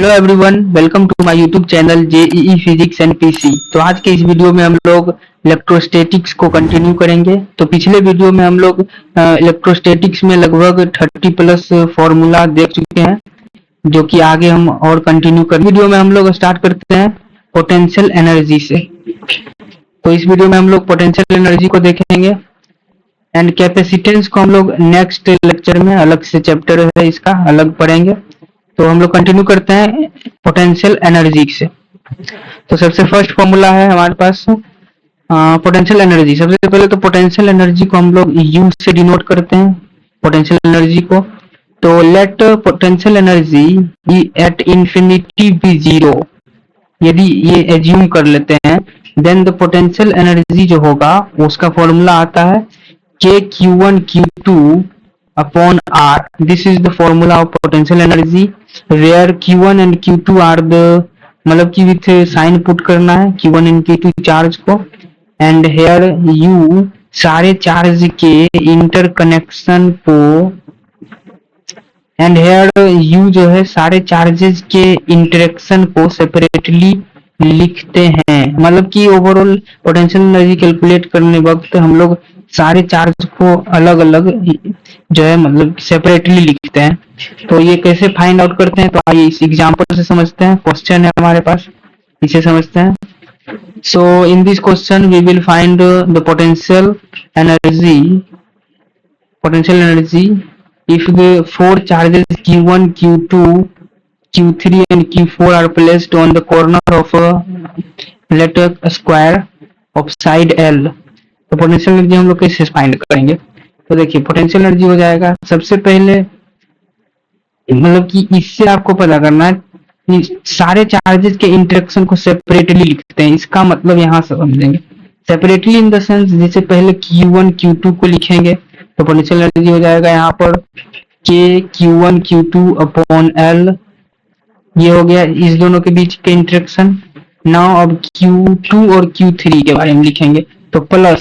Hello everyone, welcome to my YouTube channel JEE physics and PC. तो आज के इस वीडियो में हम लोग इलेक्ट्रोस्टैटिक्स को कंटिन्यू करेंगे। तो पिछले वीडियो में हम लोग इलेक्ट्रोस्टैटिक्स में लगभग 30 प्लस फॉर्मूला देख चुके हैं, जो कि आगे हम और कंटिन्यू कर। वीडियो में हम लोग स्टार्ट करते हैं पोटेंशियल एनर्जी से। तो इस वीडियो में हम लोग पोटेंशियल एनर्जी को देखेंगे एंड कैपेसिटेंस को हम लोग नेक्स्ट लेक्चर में अलग से चैप्टर है इसका अलग पढ़ेंगे। तो हम लोग कंटिन्यू करते हैं पोटेंशियल एनर्जी से। तो सबसे फर्स्ट फॉर्मूला है हमारे पास पोटेंशियल एनर्जी। सबसे पहले तो पोटेंशियल एनर्जी को हम लोग यू से डिनोट करते हैं पोटेंशियल एनर्जी को। तो let potential energy at infinity be zero, यदि ये एज्यूम कर लेते हैं, देन द पोटेंशियल एनर्जी जो होगा उसका फॉर्मूला आता है के Q1 Q2 upon R. This is the formula of potential energy where Q1 and Q2 are the, मतलब कि विथ साइन पुट करना है Q1 and Q2 चार्ज को, एंड हेयर U सारे चार्ज के इंटरकनेक्शन को, एंड हेयर U जो है सारे चार्जेस के इंटरेक्शन को सेपरेटली लिखते हैं। मतलब कि ओवरऑल पोटेंशियल एनर्जी कैलकुलेट करने वक्त हम लोग सारे चार्ज को अलग अलग जो है मतलब सेपरेटली लिखते हैं। तो ये कैसे फाइंड आउट करते हैं, तो आइए इस एग्जांपल से समझते हैं। क्वेश्चन है हमारे पास, इसे समझते हैं। So in this question we will find the potential energy if the four charges Q1, Q2, Q3 and Q4 are placed on the corner of a letter square of side L, तो potential energy हम लोग कैसे find करेंगे। तो देखिए potential energy हो जाएगा, सबसे पहले मतलब कि इससे आपको पता करना है कि सारे चार्जेस के इंटरेक्शन को सेपरेटली लिखते हैं। इसका मतलब यहाँ से समझेंगे सेपरेटली इन द सेंस, जैसे पहले Q1 Q2 को लिखेंगे तो पोटेंशियल एनर्जी हो जाएगा यहाँ पर के Q1 Q2 अपॉन L, ये हो गया इस दोनों के बीच के इंटरेक्शन। नाउ अब Q2 और Q3 के बारे में लिखेंगे, तो प्लस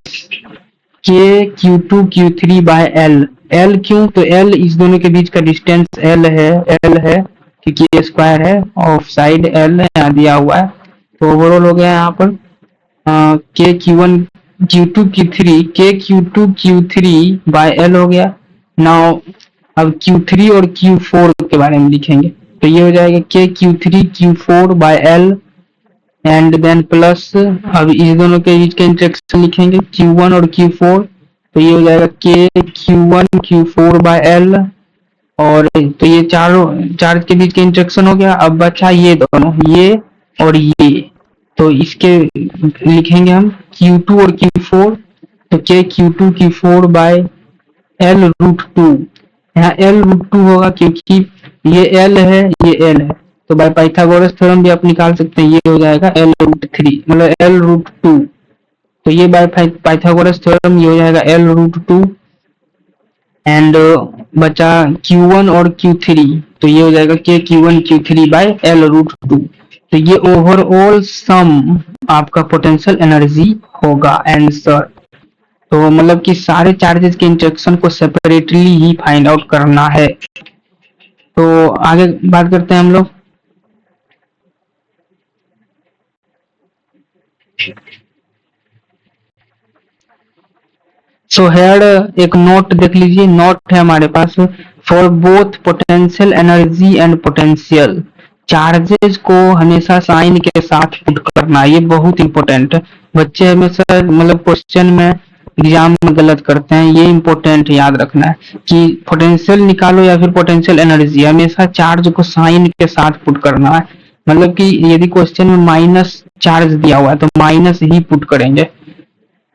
के Q2 Q3 bye L। L क्यों, तो L इस दोनों के बीच का डिस्टेंस L है क्योंकि ये स्क्वायर है, ऑफ साइड L यहाँ दिया हुआ है। तो ओवरऑल हो गया यहाँ पर के Q1 Q2 Q3 के Q2 Q3 बाय L हो गया। नाउ अब Q3 और Q4 के बारे में लिखेंगे, तो ये हो जाएगा के Q3 Q4 by L and then plus अब इस दोनों के बीच के इंटरेक्शन लिखेंगे Q1 और Q4, तो ये हो जाएगा के Q1 Q4 बाय L, और तो ये चारों चार्ज के बीच के इंटरेक्शन हो गया। अब बचा ये दोनों, ये और ये, तो इसके लिखेंगे हम Q2 और Q4, तो के Q2 Q4 by L root 2। यहाँ L रूट 2 होगा क्योंकि ये L है ये L है, तो बाय पाइथागोरस थ्योरम भी आप निकाल सकते हैं। ये हो जाएगा L रूट 3 मतलब L रूट 2, तो ये बाय पाइथागोरस थ्योरम ये हो जाएगा L रूट 2 एंड बचा Q1 और Q3, तो ये हो जाएगा के Q1 Q3 bye L root 2। तो ये ओवरऑल सम आपका पोटेंशियल एनर्जी होगा आंसर। तो मतलब कि सारे चार्जेस के इंटरेक्शन को सेपरेटली ही फाइंड आउट करना है। तो आगे बात करते हैं हम लोग। सो हेयर एक नोट देख लीजिए, नोट है हमारे पास, for both potential energy and potential charges को हमेशा साइन के साथ पुट करना, ये बहुत इंपॉर्टेंट है। बच्चे हमेशा मतलब क्वेश्चन में एग्जाम में गलत करते हैं, ये इंपॉर्टेंट याद रखना है कि पोटेंशियल निकालो या फिर पोटेंशियल एनर्जी, हमेशा चार्ज को साइन के साथ पुट करना है। मतलब कि यदि क्वेश्चन में माइनस चार्ज दिया हुआ है तो माइनस ही पुट करेंगे,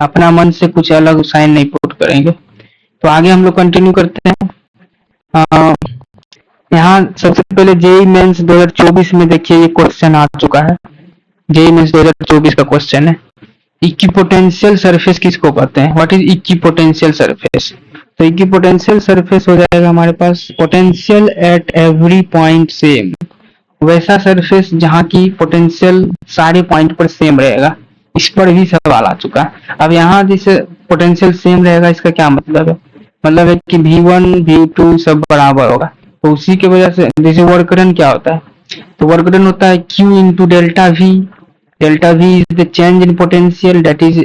अपना मन से कुछ अलग साइन नहीं पुट करेंगे। तो आगे हम लोग कंटिन्यू करते हैं। यहाँ सबसे पहले जेईई मेंस 2024 में देखिए ये क्वेश्चन आ चुका है, जेईई मेंस 2024 का क्वेश्चन है, इक्विपोटेंशियल सरफेस किसको कहते हैं, व्हाट इज इक्विपोटेंशियल सरफेस। तो इक्विपोटेंशियल सरफेस हो जाएगा हमारे पास potential at every point same, वैसा सरफेस जहाँ की पोटेंशियल सारे पॉइंट पर सेम रहेगा। इस पर भी सवाल आ चुका है। अब यहाँ जैसे पोटेंशियल सेम रहेगा, इसका क्या मतलब है, मतलब है कि V1 V2 सब बराबर होगा, तो उसी की वजह से जैसे वर्क डन क्या होता है, तो वर्क डन होता है Q into delta V. Delta V is the change in potential, that is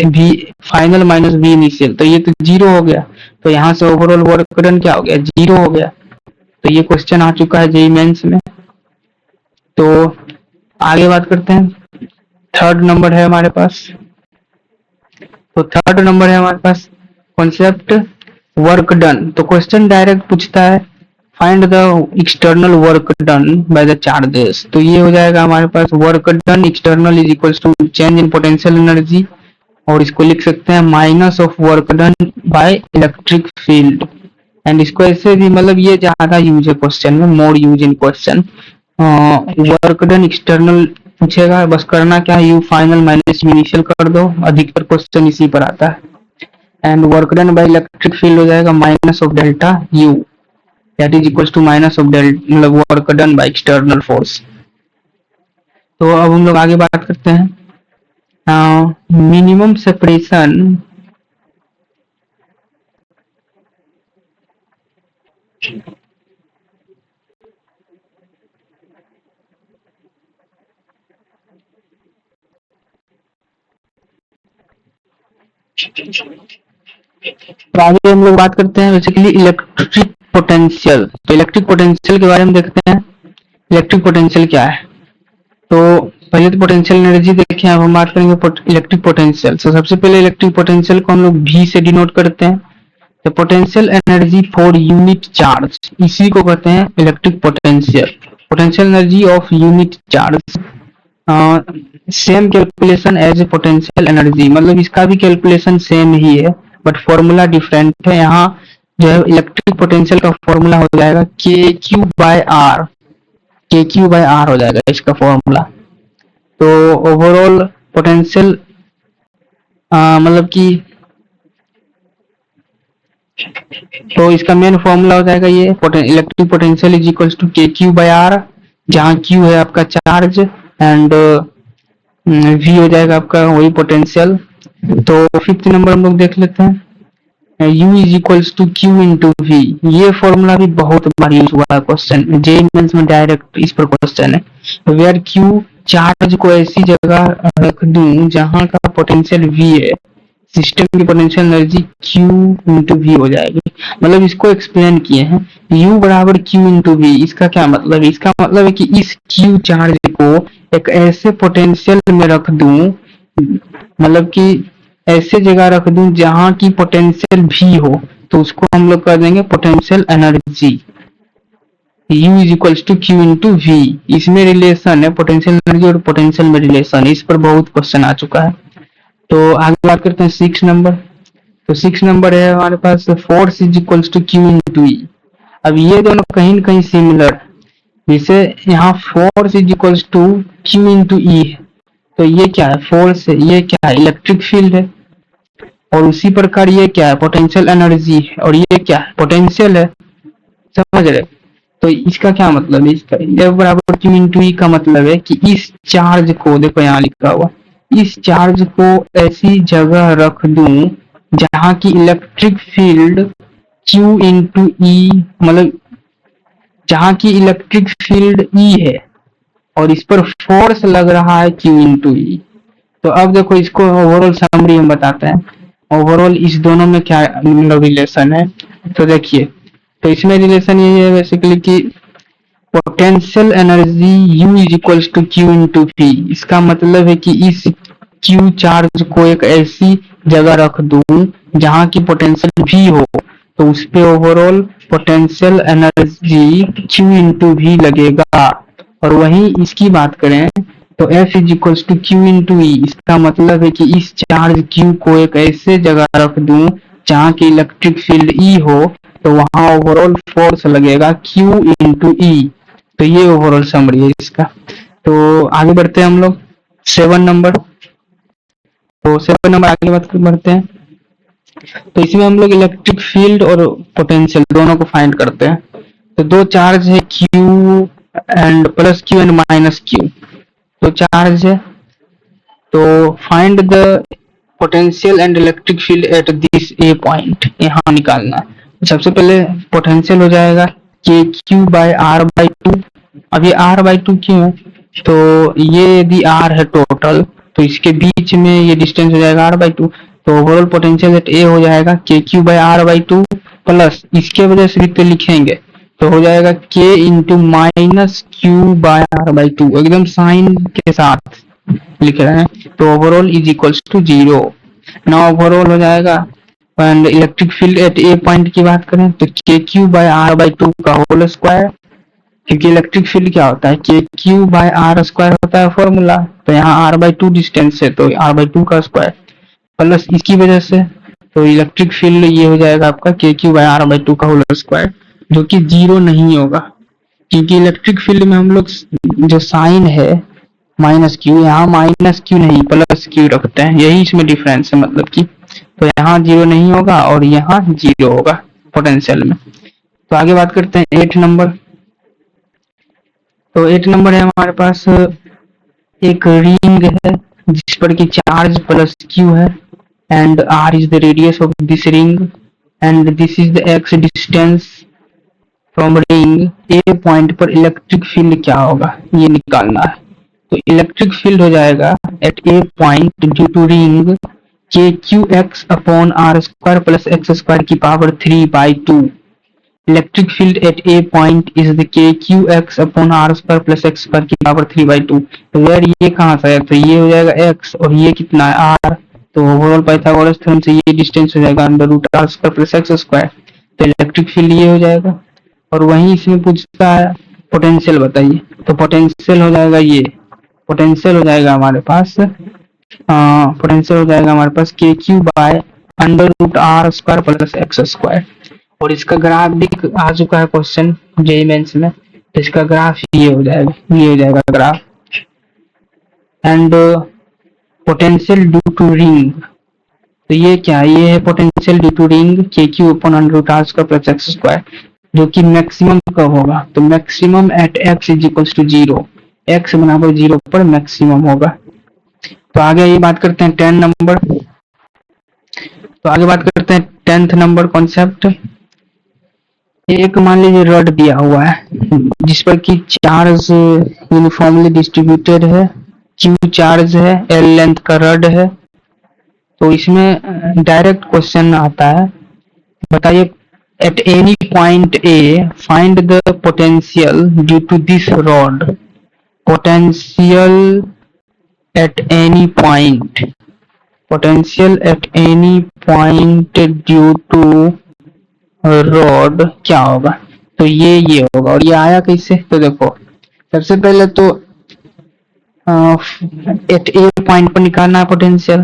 V final minus V initial. तो ये तो जीरो हो गया, तो यहाँ से ओवरऑल वर्क डन क्या हो गया, जीरो हो गया. तो ये क्वेश्चन आ चुका है जेईई मेंस में. तो आगे बात करते हैं. थर्ड नंबर है हमारे पास. तो थर्ड नंबर है हमारे पास कॉन्सेप्ट वर्क डन. तो क्वेश्चन डायरेक्ट पूछता है find the external work done by the charges. तो ये हो जाएगा हमारे पास work done external is equals to change in potential energy, और इसको लिख सकते हैं minus of work done by electric field. And इसको ऐसे भी, मतलब ये ज्यादा यूज है क्वेश्चन में, more use in question. Work done external पूछेगा, बस करना क्या है, U final minus U initial कर दो, अधिकतर क्वेश्चन इसी पर आता है. And work done by electric field हो जाएगा minus of delta U, that is equals to minus of delta, मतलब work done by external force. तो अब हम लोग आगे बात करते हैं मिनिमम सेपरेशन तो आगे हम लोग बात करते हैं बेसिकली इलेक्ट्रिक पोटेंशियल. तो इलेक्ट्रिक पोटेंशियल के बारे में देखते हैं. इलेक्ट्रिक पोटेंशियल क्या है. तो पहले तो पोटेंशियल एनर्जी देखें, अब हम बात करेंगे इलेक्ट्रिक पोटेंशियल. तो सबसे पहले इलेक्ट्रिक पोटेंशियल को हम लोग V से डिनोट करते हैं. तो potential energy for unit charge, इसी को कहते हैं electric potential. Potential energy of unit charge same calculation as a potential energy, मतलब इसका भी कैलकुलेशन सेम ही है बट फॉर्मूला डिफरेंट है. यहाँ जो है इलेक्ट्रिक पोटेंशियल का फॉर्मूला हो जाएगा के क्यू बाय आर, के क्यू बाय आर हो जाएगा इसका फॉर्मूला. तो ओवरऑल पोटेंशियल मतलब कि तो इसका मेन फॉर्मूला हो जाएगा ये electric potential is equals to K Q by R, जहाँ क्यू है आपका चार्ज एंड वी हो जाएगा आपका वही पोटेंशियल. तो फिफ्थ नंबर हम लोग देख लेते हैं. U is equals to Q into V. ये फॉर्मूला भी बहुत बार यूज हुआ है क्वेश्चन जेईई मेंस में, डायरेक्ट इस पर क्वेश्चन है. वेयर क्यू चार्ज को ऐसी जगह रख दूं जहां का पोटेंशियल V है, सिस्टम की potential energy Q into V हो जाएगी. मतलब इसको एक्सप्लेन किए हैं U बराबर Q इंटू वी. इसका क्या मतलब है, इसका मतलब है कि इस Q चार्ज को एक ऐसे पोटेंशियल में रख दूं, मतलब कि ऐसे जगह रख दूं जहां की पोटेंशियल V हो, तो उसको हम लोग कर देंगे potential energy. U is equals to Q into V. इसमें रिलेशन है, पोटेंशियल एनर्जी और पोटेंशियल में रिलेशन, इस पर बहुत क्वेश्चन आ चुका है. तो आगे बात करते हैं 6 नंबर. तो 6 नंबर है हमारे पास force is equals to Q into E. अब ये दोनों कहीं न कहीं सिमिलर, जैसे यहाँ force is equals to Q into E है, तो ये क्या है, फोर्स है, ये क्या है, इलेक्ट्रिक फील्ड है. और उसी प्रकार ये क्या है, पोटेंशियल एनर्जी है, और ये क्या है, पोटेंशियल है. समझ रहे. तो इसका क्या मतलब है, इसका F बराबर क्यू इंटू ई का मतलब है कि इस चार्ज को, देखो यहाँ लिखा हुआ, इस चार्ज को ऐसी जगह रख दूं जहां की इलेक्ट्रिक फील्ड Q इंटू ई, मतलब जहां की इलेक्ट्रिक फील्ड E है और इस पर फोर्स लग रहा है Q इंटू ई. तो अब देखो इसको ओवरऑल समरी हम बताते हैं. ओवरऑल इस दोनों में क्या रिलेशन है, तो देखिए. तो इसमें रिलेशन ये है बेसिकली कि potential energy U is equals to Q into P. इसका मतलब है कि इस Q चार्ज को एक ऐसी जगह रख दूं जहां की पोटेंशियल V हो, तो उस पे overall potential energy Q into V लगेगा. और वहीं इसकी बात करें तो F is equals to Q into E. इसका मतलब है कि इस चार्ज Q को एक ऐसे जगह रख दूं जहां की इलेक्ट्रिक फील्ड E हो, तो वहां ओवरऑल फोर्स लगेगा Q इंटू ई. तो ये ओवरऑल समरी है इसका. तो आगे बढ़ते हैं हम लोग 7 नंबर. तो 7 नंबर आगे बढ़ते हैं. तो इसमें हम लोग इलेक्ट्रिक फील्ड और पोटेंशियल दोनों को फाइंड करते हैं. तो दो चार्ज है Q and plus Q and minus Q. तो चार्ज है, तो find the potential and electric field at this A point, यहाँ निकालना है. सबसे पहले पोटेंशियल हो जाएगा K Q by R by two, अब ये r बाई टू क्यों है, तो ये यदि r है टोटल, तो इसके बीच में ये डिस्टेंस हो जाएगा r बाई टू, तो ओवरऑल पोटेंशियल एट ए हो जाएगा K Q by R by two plus इसके वजह से भी तो लिखेंगे, तो हो जाएगा K into minus Q by R by two, एकदम साइन के साथ लिख रहे हैं, तो ओवरऑल इज इक्वल्स टू 0। ना ओवरऑल हो जाएगा, and electric field at a point की बात करें तो K Q by R by two का होल स्क्वायर, क्योंकि इलेक्ट्रिक फील्ड क्या होता है, k Q by are square होता है फॉर्मूला, तो यहाँ आर बाई टू डिस्टेंस है तो आर बाई टू का स्क्वायर प्लस इसकी वजह से, तो इलेक्ट्रिक फील्ड ये हो जाएगा आपका K Q by R by two का होल स्क्वायर, जो कि 0 नहीं होगा, क्योंकि इलेक्ट्रिक फील्ड में हम लोग जो साइन है माइनस क्यू, यहाँ माइनस क्यू नहीं प्लस क्यू रखते हैं, यही इसमें डिफरेंस है, मतलब कि तो यहाँ 0 नहीं होगा और यहाँ 0 होगा पोटेंशियल में। तो आगे बात करते हैं 8 नंबर। तो 8 नंबर है हमारे पास, एक रिंग है जिस पर कि चार्ज प्लस क्यू है, and r is the radius of this ring and this is the x distance from ring a point पर इलेक्ट्रिक फील्ड क्या होगा ये निकालना है। तो इलेक्ट्रिक फील्ड हो जाएगा at a point due to ring K Q X upon R square plus X square की power 3 by 2। Electric field at a point is the K Q X upon R square plus X square की power 3 by 2। तो यार ये कहाँ से है, तो ये हो जाएगा x और ये कितना है r, तो ओवरऑल पाइथागोरस थ्योरम से ये डिस्टेंस हो जाएगा under root R square plus X square, तो इलेक्ट्रिक फील्ड ये हो जाएगा। और वहीं इसमें पूछता है पोटेंशियल बताइए, तो पोटेंशियल हो जाएगा ये, पोटेंशियल हो जाएगा हमारे पास पोटेंशियल हो जाएगा हमारे पास K Q by under root R square plus X square, और इसका ग्राफ भी आ चुका है क्वेश्चन जेईई मेंस में, तो इसका ग्राफ ये हो जाएगा, ये हो जाएगा graph. And potential due to ring, तो ये क्या है, ये है potential due to ring K Q upon under root R square plus X square, जो कि मैक्सिमम कब होगा, तो maximum at X is equals to 0, X बराबर 0 पर मैक्सिमम होगा। तो आगे ये बात करते हैं 10 नंबर। तो आगे बात करते हैं 10th नंबर कॉन्सेप्ट। एक मान लीजिए रड दिया हुआ है जिस पर कि चार्ज यूनिफॉर्मली डिस्ट्रीब्यूटेड है, क्यू चार्ज है, एल लेंथ का रड है। तो इसमें डायरेक्ट क्वेश्चन आता है, बताइए at any point A find the potential due to this rod. Potential at any point, potential at any point due to rod क्या होगा, तो ये होगा। और ये आया कैसे, तो देखो सबसे पहले तो एट ए पॉइंट पर निकालना है पोटेंशियल,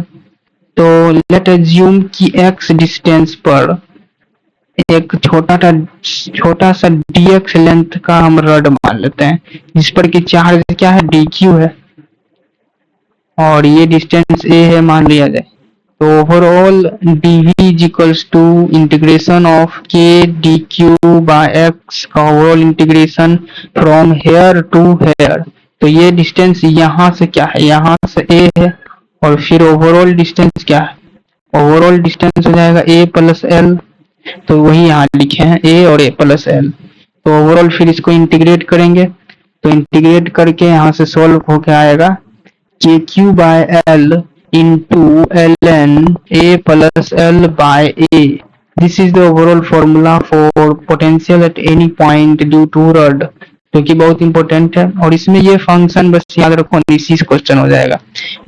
तो लेट अज्यूम कि x डिस्टेंस पर एक छोटा सा dx लेंथ का हम रड मान लेते हैं, जिस पर कि चार्ज क्या है, dq है, और ये डिस्टेंस a है मान लिया जाए। तो overall dv is equals to integration of k dq by x का overall integration from here to here. तो ये डिस्टेंस यहाँ से क्या है, यहाँ से a है, और फिर ओवरऑल डिस्टेंस क्या है, ओवरऑल डिस्टेंस हो जाएगा a प्लस एल, तो वही यहाँ लिखे हैं a और a प्लस एल। तो ओवरऑल फिर इसको इंटीग्रेट करेंगे, तो इंटीग्रेट करके यहाँ से सॉल्व होके आएगा K Q by L into L N A plus L by A. This is the overall formula for potential at any point due to rod, जो कि बहुत इंपॉर्टेंट है। और इसमें ये फंक्शन बस याद रखो, इसी से क्वेश्चन हो जाएगा,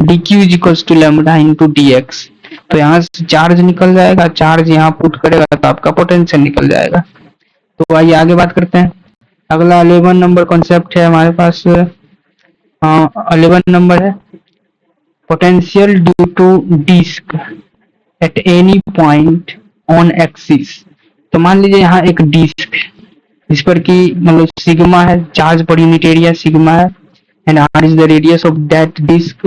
D Q is equals to lambda into D X. तो यहाँ से चार्ज निकल जाएगा, चार्ज यहाँ पुट करेगा तो आपका पोटेंशियल निकल जाएगा। तो आइए आगे बात करते हैं। अगला 11 नंबर कॉन्सेप्ट है हमारे पास, 11 नंबर है potential due to disc at any point on axis. तो मान लीजिए यहाँ एक डिस्क जिस पर कि मतलब सिग्मा है, charge per unit area sigma है, and R is the radius of that disc.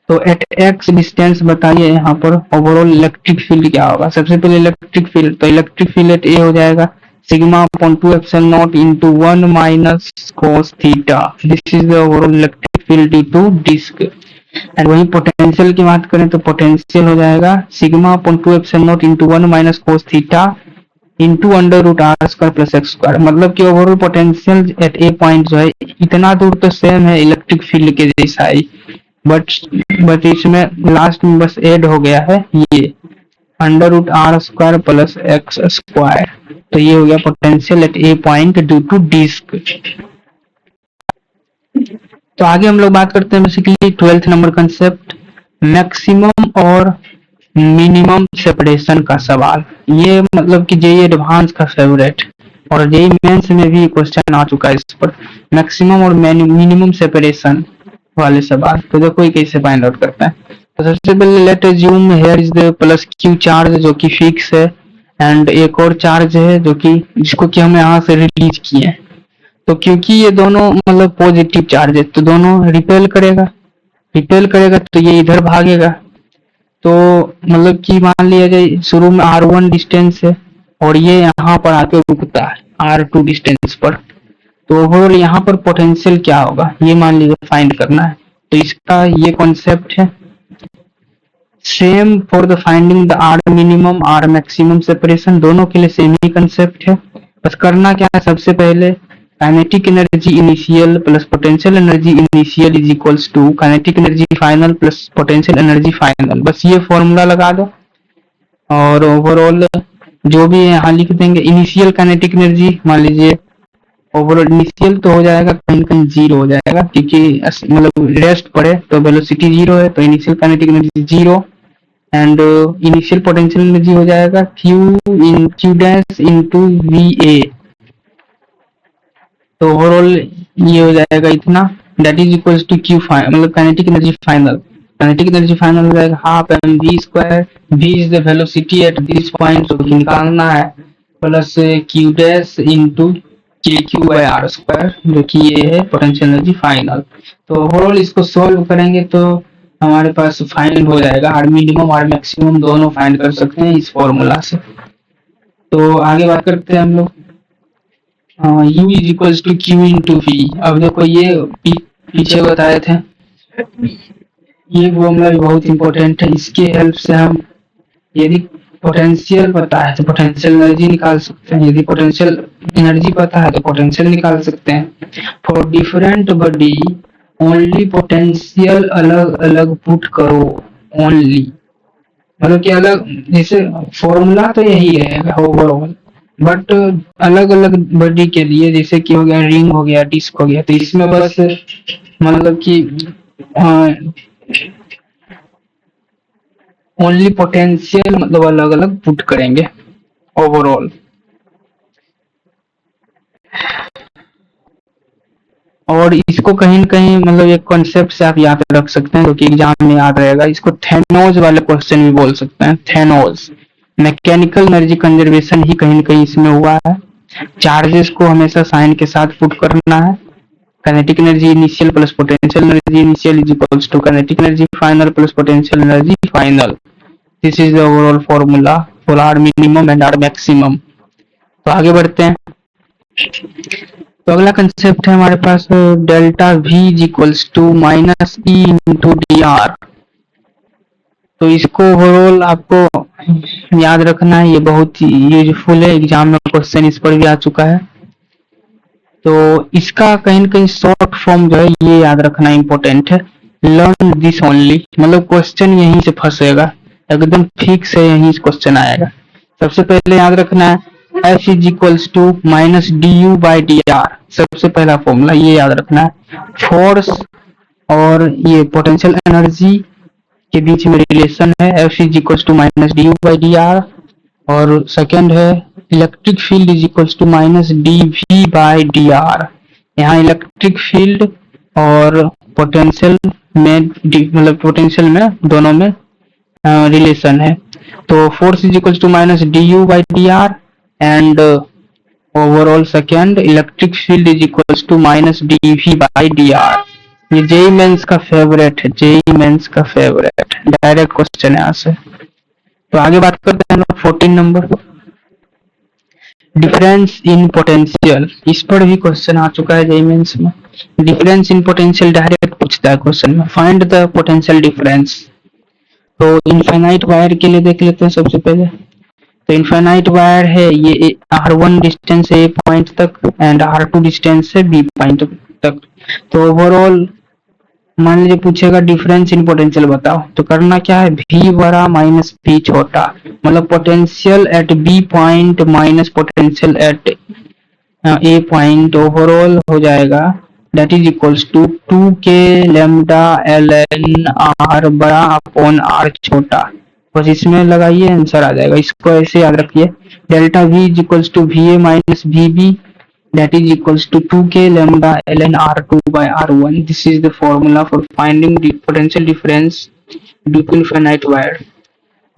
तो एट एक्स डिस्टेंस बताइए यहाँ पर ओवरऑल इलेक्ट्रिक फील्ड क्या होगा। सबसे पहले इलेक्ट्रिक फील्ड, तो इलेक्ट्रिक फील्ड एट ए हो जाएगा sigma upon 2 epsilon naught into 1 minus cos theta. This is the overall electric field due to disc. And वही पोटेंशियल की बात करें तो पोटेंशियल हो जाएगा sigma upon 2 epsilon naught into 1 minus cos theta into under root R square plus X square, मतलब कि overall potential at a point जो है इतना दूर तो सेम है इलेक्ट्रिक फील्ड के जैसा ही, बट इसमें लास्ट में बस ऐड हो गया है ये under root R square plus X square, तो ये हो गया potential at a point due to disc. तो आगे हम लोग बात करते हैं basically 12th number concept, maximum और मिनिमम सेपरेशन का सवाल। ये मतलब कि जेईई एडवांस का फेवरेट, और जेईई मेंस में भी क्वेश्चन आ चुका है इस पर, मैक्सिमम और मिनिमम सेपरेशन वाले सवाल। तो देखो ये कैसे फाइंड आउट करते हैं। तो सबसे पहले late assume here is the plus Q charge जो कि फिक्स है, एंड एक और चार्ज है जो कि जिसको कि हम यहाँ से रिलीज किए हैं। तो क्योंकि ये दोनों मतलब पॉजिटिव चार्ज है तो दोनों रिपेल करेगा तो ये इधर भागेगा। तो मतलब कि मान लिया जाए शुरू में r1 डिस्टेंस है और ये यहाँ पर आके रुकता है r2 डिस्टेंस पर, तो ओवरऑल यहाँ पर पोटेंशियल क्या होगा ये मान लीजिए फाइंड करना है। तो इसका ये कॉन्सेप्ट है, same for the finding the R minimum R maximum separation, दोनों के लिए सेम ही कंसेप्ट है। बस करना क्या है, सबसे पहले kinetic energy initial plus potential energy initial is equals to kinetic energy final plus potential energy final, बस ये फॉर्मूला लगा दो और ओवरऑल जो भी है यहाँ लिख देंगे। इनिशियल काइनेटिक एनर्जी मान लीजिए ओवरऑल इनिशियल तो हो जाएगा कहीं कहीं जीरो हो जाएगा क्योंकि मतलब रेस्ट पड़े तो वेलोसिटी जीरो है, तो initial kinetic energy zero, and initial potential energy हो जाएगा Q dash into V A. तो ओवरऑल ये हो जाएगा इतना, that is equals to Q final मतलब काइनेटिक एनर्जी फाइनल हो जाएगा half M V square, V is the velocity at this point जो कि निकालना है, plus Q dash into K Q by are square जो कि ये है पोटेंशियल एनर्जी फाइनल। तो ओवरऑल इसको सॉल्व करेंगे तो हमारे पास फाइंड हो जाएगा आर मिनिमम आर मैक्सिमम दोनों फाइंड कर सकते हैं इस फॉर्मूला से। तो आगे बात करते हैं हम लोग, u is equals to Q into V. अब देखो ये पीछे बताए थे, ये फॉर्मूला भी बहुत इंपॉर्टेंट है, इसके हेल्प से हम यदि पोटेंशियल पता है तो पोटेंशियल एनर्जी निकाल सकते हैं, यदि पोटेंशियल एनर्जी पता है तो पोटेंशियल निकाल सकते हैं। For different body only potential अलग अलग पुट करो, ओनली मतलब कि अलग, जैसे फॉर्मूला तो यही रहेगा ओवरऑल, बट अलग अलग बॉडी के लिए जैसे कि हो गया रिंग हो गया डिस्क हो गया, तो इसमें बस मतलब कि ओनली पोटेंशियल मतलब अलग अलग पुट करेंगे ओवरऑल। और इसको कहीं न कहीं मतलब एक कॉन्सेप्ट से आप याद रख सकते हैं क्योंकि एग्जाम में याद रहेगा, इसको थेनोज वाले क्वेश्चन भी बोल सकते हैं। थेनोज मैकेनिकल एनर्जी कंजर्वेशन ही कहीं न कहीं इसमें हुआ है। चार्जेस को हमेशा साइन के साथ पुट करना है, kinetic energy initial plus potential energy initial is equals to kinetic energy final plus potential energy final. This is the overall formula for R minimum and R maximum. तो आगे बढ़ते हैं, तो अगला कंसेप्ट है हमारे पास delta V is equals to minus E into D R. तो इसको ओवरऑल आपको याद रखना है, ये बहुत ही यूजफुल है, एग्जाम में क्वेश्चन इस पर भी आ चुका है। तो इसका कहीं न कहीं शॉर्ट फॉर्म जो है ये याद रखना इम्पोर्टेंट है, लर्न दिस ओनली, मतलब क्वेश्चन यहीं से फंसेगा, एकदम फिक्स है यहीं से क्वेश्चन आएगा। सबसे पहले याद रखना है F is equals to minus D U by D R, सबसे पहला फॉर्मूला ये याद रखना है। फोर्स और ये पोटेंशियल एनर्जी के बीच में रिलेशन है, F is equals to minus D U by D R, और सेकेंड है electric field is equals to minus D V by D R. यहाँ इलेक्ट्रिक फील्ड और पोटेंशियल में मतलब पोटेंशियल में दोनों में रिलेशन है। तो force is equals to minus D U by D R and overall second electric field is equals to minus D V by D R. ये जेईई मेंस का फेवरेट है, जेईई मेंस का favourite direct question है यहाँ से। तो आगे बात करते हैं 14 नंबर, डिफरेंस इन पोटेंशियल। इस पर भी क्वेश्चन आ चुका है जेईई मेंस में, डिफरेंस इन पोटेंशियल डायरेक्ट पूछता है क्वेश्चन में, फाइंड द पोटेंशियल डिफरेंस। तो इनफाइनाइट वायर के लिए देख लेते हैं सबसे पहले। तो इनफाइनाइट वायर है, ये R1 डिस्टेंस है A पॉइंट तक एंड R2 डिस्टेंस है B पॉइंट तक। तो ओवरऑल मान लीजिए पूछेगा डिफरेंस इन पोटेंशियल बताओ, तो करना क्या है, V बड़ा माइनस V छोटा, मतलब potential at B point minus potential at A point overall हो जाएगा that is equals to 2k lambda ln r बड़ा अपॉन r छोटा। बस इसमें लगाइए आंसर आ जाएगा। इसको ऐसे याद रखिए, delta V is equals to VA minus VB that is equals to 2k lambda ln r2 by r1. This is the formula for finding the potential difference due to infinite wire.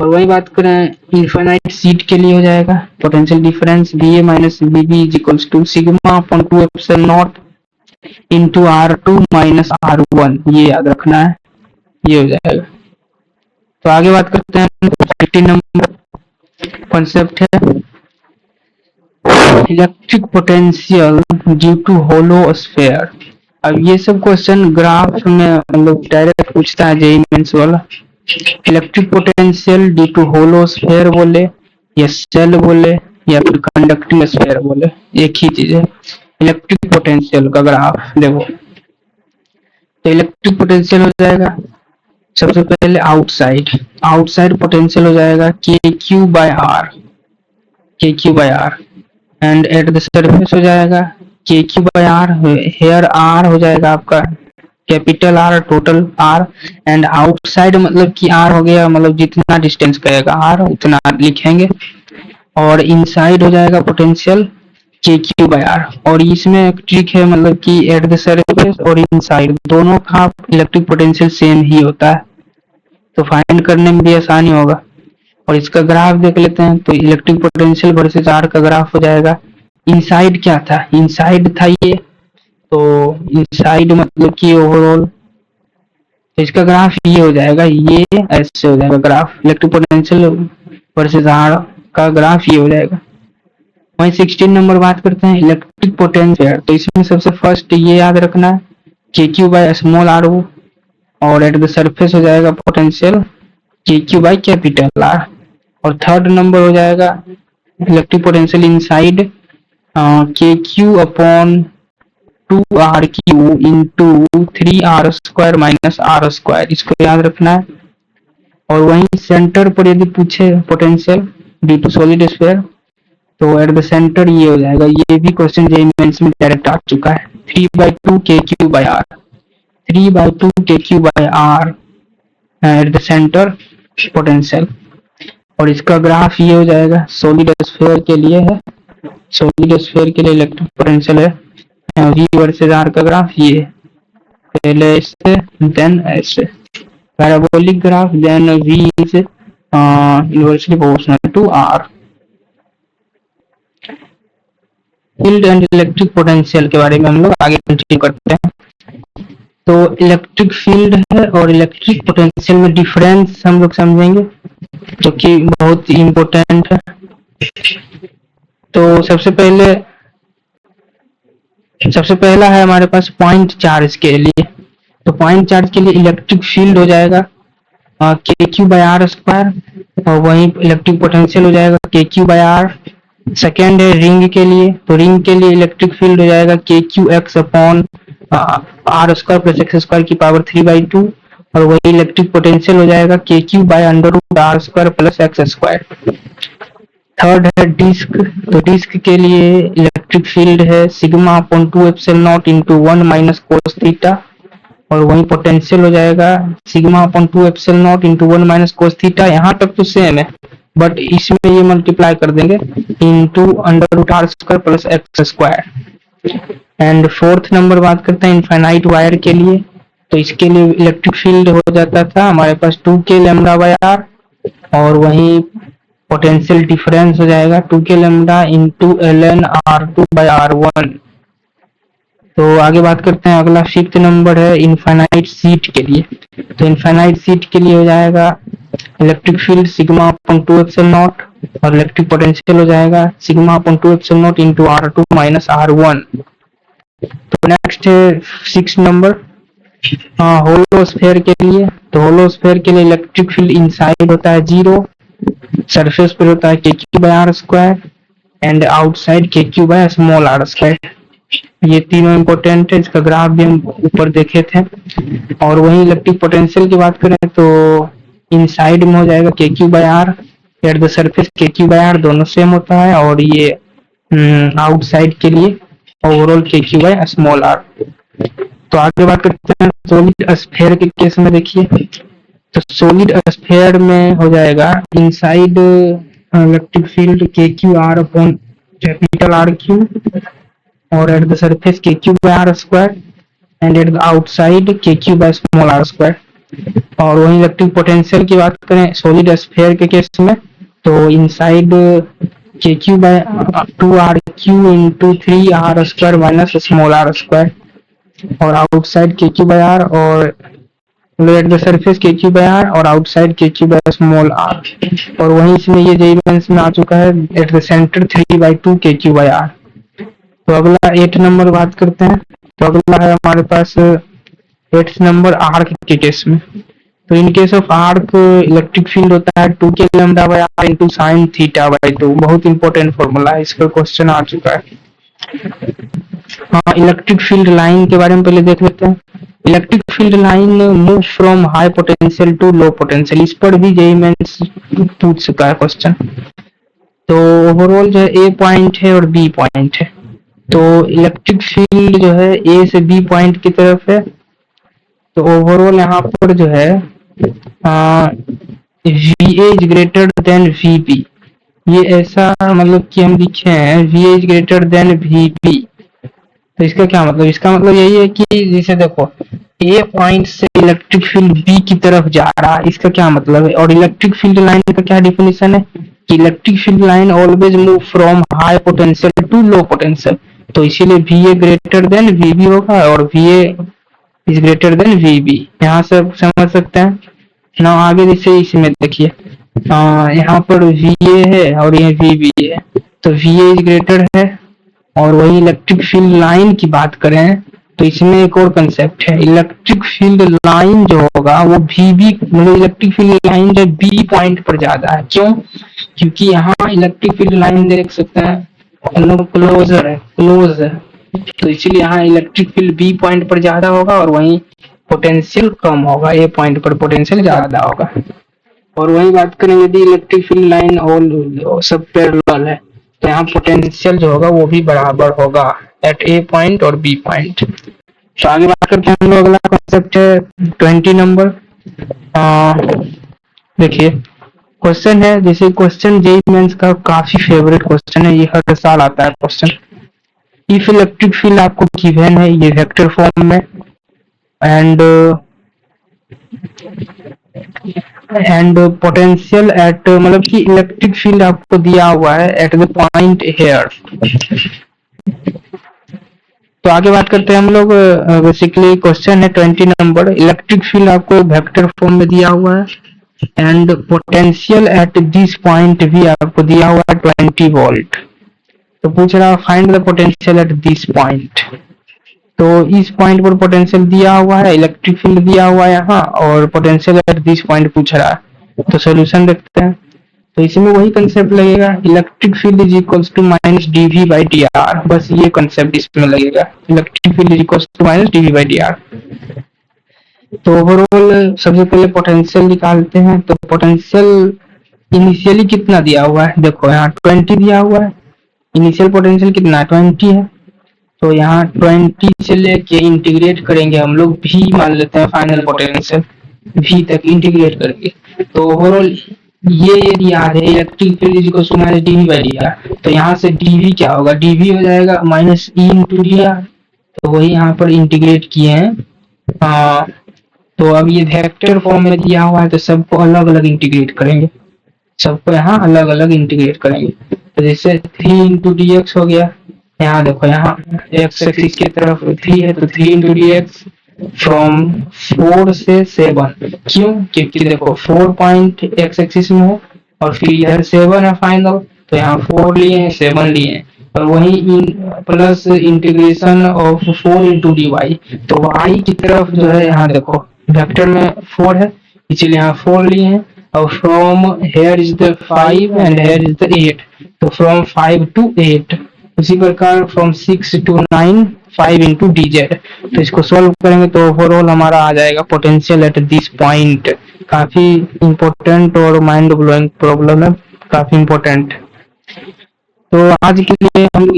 और वही बात करें infinite sheet के लिए हो जाएगा potential difference VA minus VB is equals to sigma upon 2 epsilon naught into R2 minus R1, ये याद रखना है, ये हो जाएगा। तो आगे बात करते हैं 15 नंबर कॉन्सेप्ट है electric potential due to hollow sphere. अब ये सब क्वेश्चन ग्राफ में मतलब डायरेक्ट पूछता है जेईई मेंस वाला। Electric potential due to hollow sphere बोले या सेल बोले या फिर कंडक्टिंग स्फीयर बोले, एक ही चीज है। इलेक्ट्रिक पोटेंशियल का ग्राफ देखो, तो इलेक्ट्रिक पोटेंशियल हो जाएगा सबसे पहले आउटसाइड पोटेंशियल हो जाएगा KQ by R and at the surface हो जाएगा KQ by R, here R हो जाएगा आपका capital R total R and outside मतलब कि R हो गया, मतलब जितना डिस्टेंस कहेगा R उतना लिखेंगे, और इनसाइड हो जाएगा पोटेंशियल KQ बाय R। और इसमें एक ट्रिक है, मतलब कि एट द सरफेस और इनसाइड दोनों का इलेक्ट्रिक पोटेंशियल सेम ही होता है, तो फाइंड करने में भी आसानी होगा। और इसका ग्राफ देख लेते हैं, तो इलेक्ट्रिक पोटेंशियल वर्सेस R का ग्राफ हो जाएगा। इनसाइड क्या था, इनसाइड था ये, तो इनसाइड मतलब कि ओवरऑल, तो इसका ग्राफ ये हो जाएगा, ये ऐसे हो जाएगा graph, electric potential versus R का ग्राफ ये हो जाएगा। वहीं 16 नंबर बात करते हैं इलेक्ट्रिक पोटेंशियल, तो इसमें सबसे फर्स्ट ये याद रखना है KQ बाय स्मॉल r, और एट द सरफेस हो जाएगा potential KQ by capital R। और थर्ड नंबर हो जाएगा electric potential inside KQ upon 2RQ into 3R square minus R square, इसको याद रखना है। और वहीं सेंटर पर यदि पूछे potential due to solid sphere, तो एट द सेंटर ये हो जाएगा, ये भी क्वेश्चन जेईई मेंस में डायरेक्ट आ चुका है, 3/2 KQ by R, 3/2 KQ by R at the centre potential. और इसका ग्राफ ये हो जाएगा, सॉलिड स्फीयर के लिए है, सॉलिड स्फीयर के लिए इलेक्ट्रिक पोटेंशियल है V वर्सेस R का ग्राफ ये, पहले ऐसे देन ऐसे, parabolic graph, then V is inversely proportional to R। Field and electric potential के बारे में हम लोग आगे कंटिन्यू करते हैं। तो इलेक्ट्रिक फील्ड है और इलेक्ट्रिक पोटेंशियल में डिफरेंस हम लोग समझेंगे, जो कि बहुत इम्पोर्टेंट है। तो सबसे पहला है हमारे पास पॉइंट चार्ज के लिए, तो पॉइंट चार्ज के लिए इलेक्ट्रिक फील्ड हो जाएगा KQ बाय R स्क्वायर, और वहीं इलेक्ट्रिक पोटेंशियल हो जाएगा KQ बाय R। सेकेंड है रिंग के लिए, तो रिंग के लिए इलेक्ट्रिक फील्ड हो जाएगा KQX upon R square plus x square की पावर 3/2, और वही इलेक्ट्रिक पोटेंशियल हो जाएगा KQ by under R square plus x square. Third है डिस्क, तो डिस्क के लिए इलेक्ट्रिक फील्ड है sigma upon 2 epsilon not into 1 minus cos theta, और वही पोटेंशियल हो जाएगा sigma upon 2 epsilon not into 1 minus cos theta. यहाँ तक तो सेम है, बट इसमें ये मल्टीप्लाई कर देंगे into under root R square plus x square. And fourth number बात करते हैं इनफाइनाइट वायर के लिए, तो इसके लिए इलेक्ट्रिक फील्ड हो जाता था हमारे पास 2k लैम्डा बाय R, और वहीं पोटेंशियल डिफरेंस हो जाएगा 2k lambda into ln R2 bye R1। तो आगे बात करते हैं, अगला फिफ्थ नंबर है इनफाइनाइट शीट के लिए, तो इनफाइनाइट शीट के लिए हो जाएगा electric field sigma upon 2 epsilon not, और इलेक्ट्रिक पोटेंशियल हो जाएगा sigma upon 2 epsilon not into R2 minus R1। तो नेक्स्ट है 6 नंबर होलो स्फीयर के लिए, तो होलो स्फीयर के लिए इलेक्ट्रिक फील्ड इनसाइड होता है 0, सरफेस पर होता है k Q by are square and outside के Q by small are square. ये तीनों इंपॉर्टेंट है, इसका ग्राफ भी हम ऊपर देखे थे। और वही इलेक्ट्रिक पोटेंशियल की बात करें तो इनसाइड में हो जाएगा K Q by R, at the surface K Q by R दोनों सेम होता है, और ये आउटसाइड के लिए ओवरऑल के क्यू बाय स्मॉल आर। तो आगे बात करते हैं सॉलिड स्फीयर के केस में। देखिए तो सॉलिड स्फीयर में हो जाएगा inside electric field K Q R upon capital R cube, और at the surface K Q by are square and at the outside के Q by small are square. और वही इलेक्ट्रिक पोटेंशियल की बात करें सॉलिड स्फीयर के case में तो inside K Q by 2 R Q into 3 R square minus small are square, और आउटसाइड के क्यू बाय आर, और at the surface K Q by R और आउटसाइड के क्यू बाय स्मॉल आर। और वहीं इसमें ये जेई मेंस में आ चुका है एट द सेंटर 3/2 के क्यू बाय आर। तो अगला 8 नंबर बात करते हैं। तो अगला है हमारे पास 8 नंबर आर्क के केस में। तो in case of arc electric field होता है 2k lambda by R into sine theta by 2। बहुत इंपॉर्टेंट फॉर्मूला है, इसका क्वेश्चन आ चुका है। हाँ, इलेक्ट्रिक फील्ड लाइन के बारे में पहले देख लेते हैं। Electric field line move from high potential to low potential, इस पर भी जेईई मेंस पूछ चुका है क्वेश्चन। तो ओवरऑल जो है ए पॉइंट है और बी पॉइंट है। तो इलेक्ट्रिक फील्ड जो है ए से बी पॉइंट की तरफ है। तो ओवरऑल यहाँ पर जो है VA is greater than VB, ये ऐसा मतलब कि हम लिखे हैं VA is greater than VB। तो इसका क्या मतलब, इसका मतलब यही है कि जैसे देखो ए पॉइंट से इलेक्ट्रिक फील्ड बी की तरफ जा रहा है, इसका क्या मतलब है। और इलेक्ट्रिक फील्ड लाइन का क्या डिफिनेशन है कि electric field line always move from high potential to low potential. तो इसीलिए VA ग्रेटर देन VB होगा और VA is greater than VB, यहाँ से समझ सकते हैं ना। आगे जैसे इसमें देखिए यहाँ पर VA है और ये VB है, तो VA इज ग्रेटर है। और वही इलेक्ट्रिक फील्ड लाइन की बात करें तो इसमें एक और कंसेप्ट है, इलेक्ट्रिक फील्ड लाइन जो होगा वो VB मतलब इलेक्ट्रिक फील्ड लाइन जो B पॉइंट पर ज्यादा है। क्यों? क्योंकि यहाँ इलेक्ट्रिक फील्ड लाइन देख सकते हैं क्लोजर है, क्लोज है, तो इसलिए यहाँ इलेक्ट्रिक फील्ड बी पॉइंट पर ज्यादा होगा और वहीं पोटेंशियल कम होगा, ए पॉइंट पर पोटेंशियल ज्यादा होगा। और वही बात करें यदि इलेक्ट्रिक फील्ड लाइन और सब पैरेलल है तो यहाँ पोटेंशियल जो होगा वो भी बराबर होगा एट ए पॉइंट और बी पॉइंट। तो आगे बात करते हैं हम लोग, अगला कॉन्सेप्ट है 20 नंबर। देखिए क्वेश्चन है, जैसे क्वेश्चन जेईई मेंस का काफी फेवरेट क्वेश्चन है, ये हर साल आता है क्वेश्चन। इफ इलेक्ट्रिक फील्ड आपको गिवन है ये वेक्टर फॉर्म में एंड पोटेंशियल एट मतलब कि इलेक्ट्रिक फील्ड आपको दिया हुआ है एट द पॉइंट हेयर। तो आगे बात करते हैं हम लोग, बेसिकली क्वेश्चन है 20 नंबर, इलेक्ट्रिक फील्ड आपको वेक्टर फॉर्म में दिया हुआ है and potential at this point भी आपको दिया हुआ है 20 वोल्ट। तो पूछ रहा है find the potential at this point. तो इस पॉइंट पर पोटेंशियल दिया हुआ है, इलेक्ट्रिक फील्ड दिया हुआ है यहाँ, और पोटेंशियल एट दिस पॉइंट पूछ रहा है। तो सॉल्यूशन देखते हैं। तो इसमें वही कंसेप्ट लगेगा, electric field is equals to minus dV by dr, बस ये कंसेप्ट इसमें लगेगा, electric field is equals to minus dV by dr। तो ओवरऑल सबसे पहले पोटेंशियल निकालते हैं। तो पोटेंशियल इनिशियली कितना दिया हुआ है, देखो यहाँ 20 दिया हुआ है, इनिशियल पोटेंशियल कितना 20 है। तो यहाँ 20 से लेके इंटीग्रेट करेंगे हम लोग, V मान लेते हैं फाइनल पोटेंशियल, V तक इंटीग्रेट करके। तो ओवरऑल ये यदि याद है electric field is equal to minus dV by dr, तो यहाँ से dV क्या होगा, dV हो जाएगा माइनस E इंटू dr। तो वही यहाँ पर इंटीग्रेट किए हैं। तो अब ये वेक्टर फॉर्म में दिया हुआ है तो सबको अलग अलग इंटीग्रेट करेंगे, सबको यहाँ अलग अलग इंटीग्रेट करेंगे। तो जैसे 3 इंटू dx हो गया, यहाँ देखो यहाँ x एक्सिस की तरफ 3 है तो 3 इंटू dx फ्रॉम 4 से 7। क्यों? क्योंकि देखो 4 पॉइंट x एक्सिस में है और फिर इधर 7 है फाइनल, तो यहाँ 4 लिए हैं 7 लिए हैं, और वही plus integration of 4 into dy। तो y की तरफ जो है यहाँ देखो वेक्टर में 4 है इसलिए यहाँ 4 लिए हैं, और from here is the 5 and here is the 8, तो फ्रॉम 5 to 8। उसी प्रकार फ्रॉम 6 to 9 5 into dz। तो इसको सॉल्व करेंगे तो ओवरऑल हमारा आ जाएगा पोटेंशियल एट दिस पॉइंट। काफी इंपॉर्टेंट और माइंड ब्लोइंग प्रॉब्लम है, काफी इंपॉर्टेंट। तो आज के लिए हम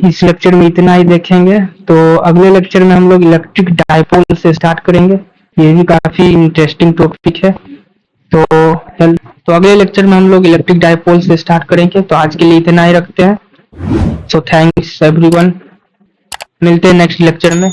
इस लेक्चर में इतना ही देखेंगे। तो अगले लेक्चर में हम लोग इलेक्ट्रिक डायपोल से स्टार्ट करेंगे, ये भी काफी इंटरेस्टिंग टॉपिक है। तो तो अगले लेक्चर में हम लोग इलेक्ट्रिक डायपोल से स्टार्ट करेंगे। तो आज के लिए इतना ही रखते हैं। सो थैंक्स एवरीवन, मिलते हैं नेक्स्ट लेक्चर में।